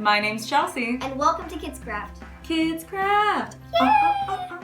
And my name's Chelsea. And welcome to Kids Craft. Kids Craft.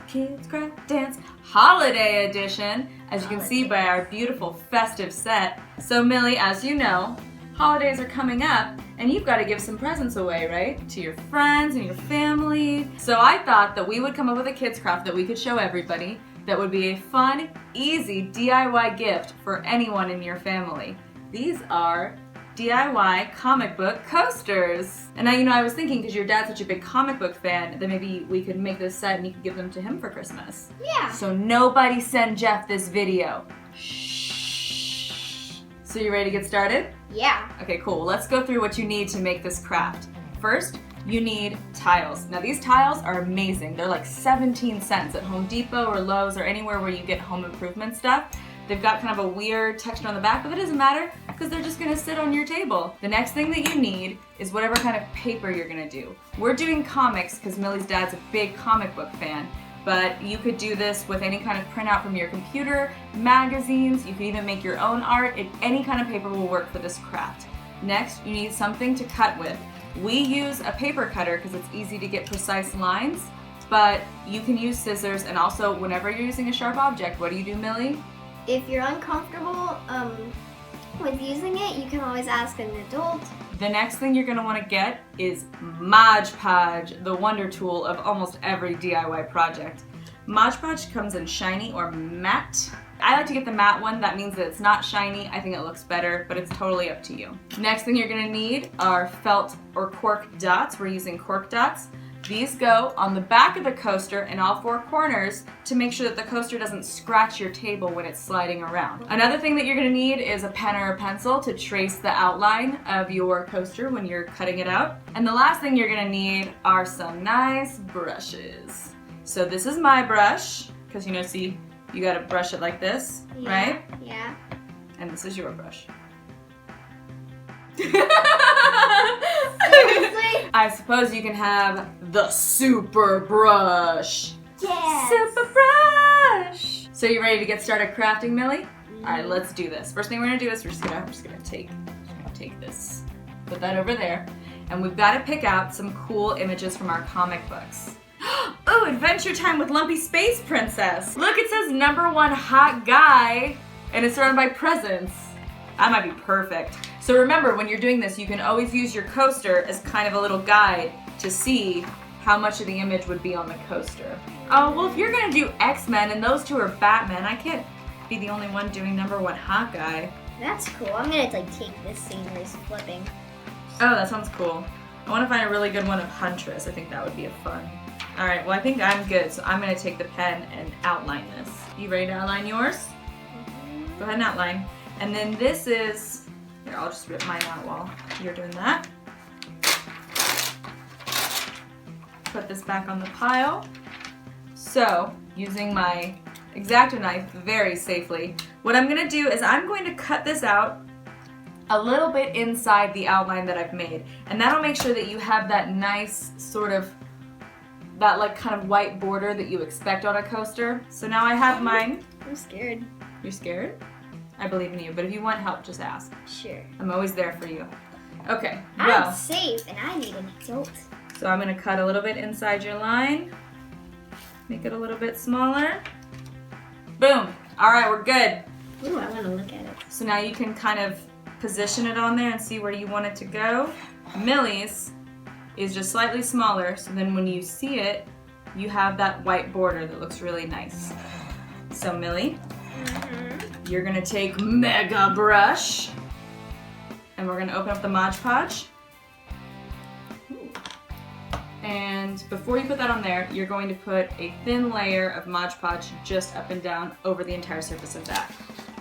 Kids Craft Dance Holiday Edition. As you can see by our beautiful festive set. So Millie, as you know, holidays are coming up and you've got to give some presents away, right? To your friends and your family. So I thought that we would come up with a kids craft that we could show everybody that would be a fun, easy DIY gift for anyone in your family. These are DIY comic book coasters. And now, I was thinking, because your dad's such a big comic book fan, that maybe we could make this set and you could give them to him for Christmas. Yeah. So nobody send Jeff this video. Shh. So you ready to get started? Yeah. Okay, cool. Let's go through what you need to make this craft. First, you need tiles. Now these tiles are amazing. They're like 17 cents at Home Depot or Lowe's or anywhere where you get home improvement stuff. They've got kind of a weird texture on the back, but it doesn't matter because they're just gonna sit on your table. The next thing that you need is whatever kind of paper you're gonna do. We're doing comics because Millie's dad's a big comic book fan, but you could do this with any kind of printout from your computer, magazines, you could even make your own art. Any kind of paper will work for this craft. Next, you need something to cut with. We use a paper cutter because it's easy to get precise lines, but you can use scissors, and also whenever you're using a sharp object, what do you do, Millie? If you're uncomfortable with using it, you can always ask an adult. The next thing you're going to want to get is Mod Podge, the wonder tool of almost every DIY project. Mod Podge comes in shiny or matte. I like to get the matte one. That means that it's not shiny. I think it looks better, but it's totally up to you. Next thing you're going to need are felt or cork dots. We're using cork dots. These go on the back of the coaster in all four corners to make sure that the coaster doesn't scratch your table when it's sliding around. Another thing that you're going to need is a pen or a pencil to trace the outline of your coaster when you're cutting it out. And the last thing you're going to need are some nice brushes. So this is my brush, because see, you got to brush it like this, right? Yeah. And this is your brush. Seriously? I suppose you can have the super brush. Yes. Super brush. So you ready to get started crafting, Millie? All right, let's do this. First thing we're gonna do is we're just gonna take this, put that over there, and we've got to pick out some cool images from our comic books. Oh, Adventure Time with Lumpy Space Princess. Look, it says #1 hot guy, and it's surrounded by presents. That might be perfect. So remember, when you're doing this, you can always use your coaster as kind of a little guide to see how much of the image would be on the coaster. Oh, well, if you're gonna do X-Men and those two are Batman, I can't be the only one doing #1 hot guy. That's cool. I'm gonna take this scene where he's flipping. Oh, that sounds cool. I wanna find a really good one of Huntress. I think that would be a fun. All right, well, I think I'm good, so I'm gonna take the pen and outline this. You ready to outline yours? Go ahead and outline. And then this is, here, I'll just rip mine out while you're doing that. Put this back on the pile. So, using my X-Acto knife very safely, what I'm gonna do is I'm going to cut this out a little bit inside the outline that I've made. And that'll make sure that you have that nice sort of, that like kind of white border that you expect on a coaster. So now I have mine. I'm scared. You're scared? I believe in you, but if you want help, just ask. Sure. I'm always there for you. Okay, I'm well, safe and I need an adult. so I'm gonna cut a little bit inside your line. Make it a little bit smaller. Boom. All right, we're good. Ooh, I wanna look at it. So now you can kind of position it on there and see where you want it to go. Millie's is just slightly smaller, so then when you see it, you have that white border that looks really nice. So Millie, you're gonna take Mega Brush, and we're gonna open up the Mod Podge. And before you put that on there, you're going to put a thin layer of Mod Podge just up and down over the entire surface of that.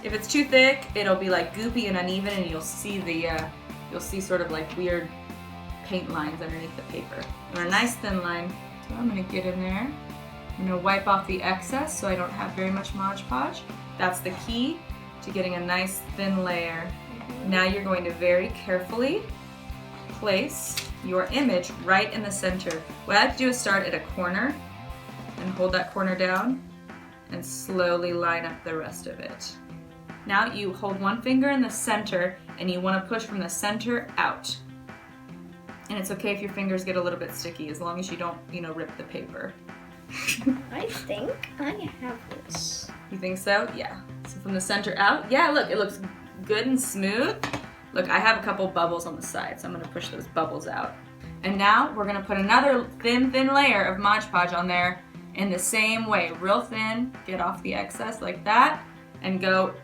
If it's too thick, it'll be like goopy and uneven, and you'll see sort of like weird paint lines underneath the paper. And a nice thin line. So I'm gonna get in there. I'm gonna wipe off the excess so I don't have very much Mod Podge. That's the key to getting a nice thin layer. Now you're going to very carefully place your image right in the center. What I have to do is start at a corner and hold that corner down and slowly line up the rest of it. Now you hold one finger in the center and you want to push from the center out. And it's okay if your fingers get a little bit sticky as long as you don't, rip the paper. I think I have this. You think so? Yeah. So from the center out, yeah, look, it looks good and smooth. Look, I have a couple bubbles on the side, so I'm gonna push those bubbles out. And now we're gonna put another thin layer of Mod Podge on there in the same way, real thin, get off the excess like that, and go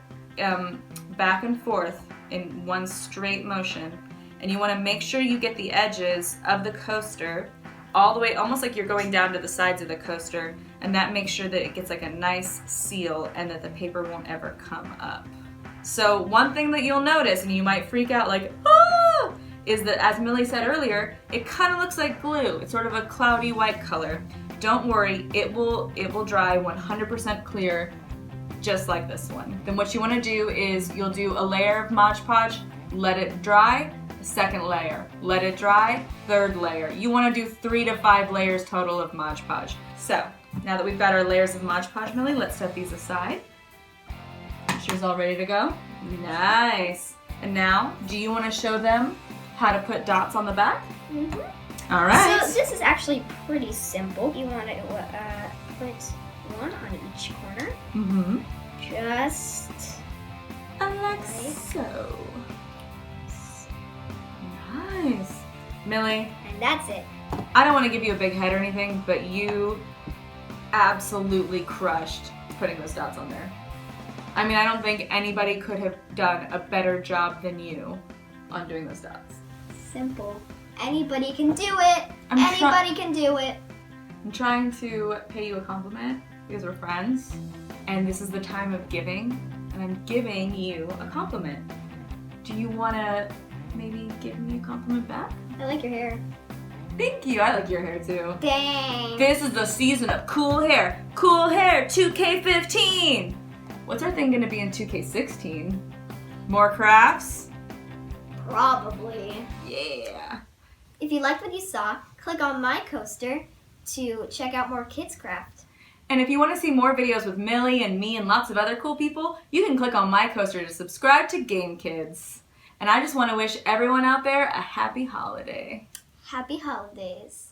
back and forth in one straight motion. And you wanna make sure you get the edges of the coaster all the way, almost like you're going down to the sides of the coaster, and that makes sure that it gets like a nice seal and that the paper won't ever come up. So one thing that you'll notice, and you might freak out like, oh, is that, as Millie said earlier, it kind of looks like glue. It's sort of a cloudy white color. Don't worry, it will dry 100% clear, just like this one. Then what you want to do is you'll do a layer of Mod Podge, let it dry, second layer, let it dry, third layer. You want to do 3 to 5 layers total of Mod Podge. So now that we've got our layers of Mod Podge, Millie, let's set these aside. She's all ready to go. Nice. And now, do you want to show them how to put dots on the back? Mm-hmm. All right. So this is actually pretty simple. You want to put one on each corner. Mm-hmm. Just like so. Nice. Millie, and that's it. I don't want to give you a big head or anything, but you absolutely crushed putting those dots on there. I mean, I don't think anybody could have done a better job than you on doing those dots. Simple. Anybody can do it. Anybody can do it. I'm trying to pay you a compliment because we're friends, and this is the time of giving, and I'm giving you a compliment. Do you want to maybe give me a compliment back? I like your hair. Thank you. I like your hair too. Dang. This is the season of cool hair. Cool hair 2K15. What's our thing going to be in 2K16? More crafts? Probably. Yeah. If you liked what you saw, click on my coaster to check out more kids craft. And if you want to see more videos with Millie and me and lots of other cool people, you can click on my coaster to subscribe to Game Kids. And I just want to wish everyone out there a happy holiday. Happy holidays.